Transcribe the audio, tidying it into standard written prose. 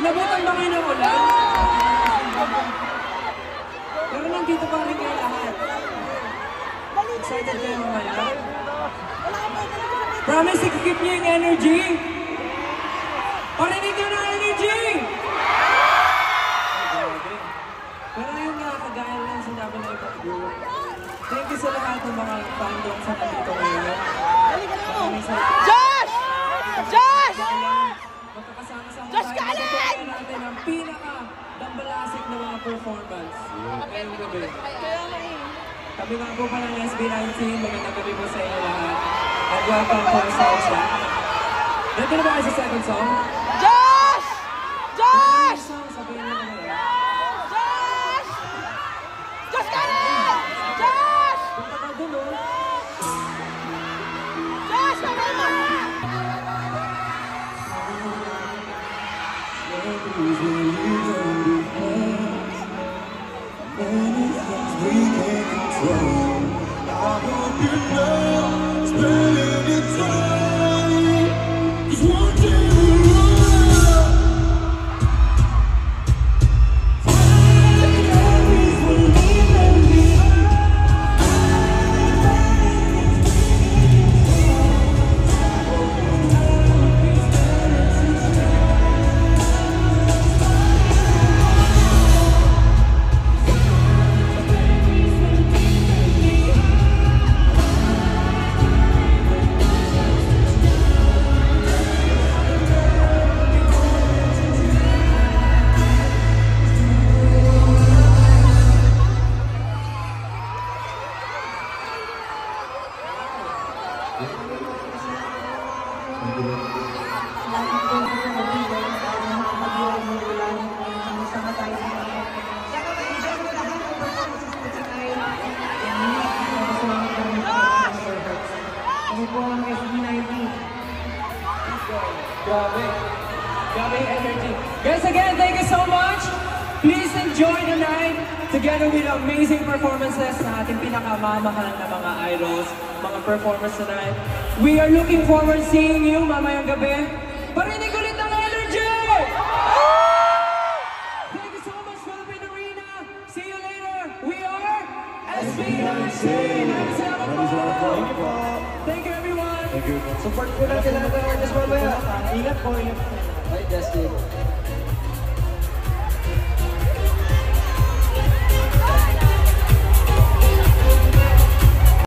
Inabutan ba kayo ng ulan? Pero nandito pa rin kayo lahat. Excited kayo mamaya? Promise, i-keep niyo yung energy. Parinig niyo ng energy! Pero yun nga, kagaya lang sinabi na ibang group. Thank you sa lahat ng mga fandom sa nandito ngayon. Josh! Josh! Magkakasama-sama Josh tayo. Callen! Magkakaroon natin ang pinaka-dambalasik na mga performance. Ngayong gabi. Kami nga po pa ng SB19. Magandang gabi po sa inyo lahat. At welcome po sa Osha. Dito na ba kayo sa second song? Josh! Josh! Sabihin niyo naman. Josh! Josh Callen! Josh! Punta ka dun, oh. Josh! Mamay mo! Grabe energy. Guys, again, thank you so much. Please enjoy the night together with amazing performances sa ating pinakamamahal na mga idols, mga performers tonight. We are looking forward seeing you mamayang gabi. Parinig ulit ang energy! Thank you so much, Philippine Arena. See you later. We are SB19. Salamat po. Thank you, everyone. Thank you. Support po natin lahat ng artists mamaya. Ingat po. Bye, Justin.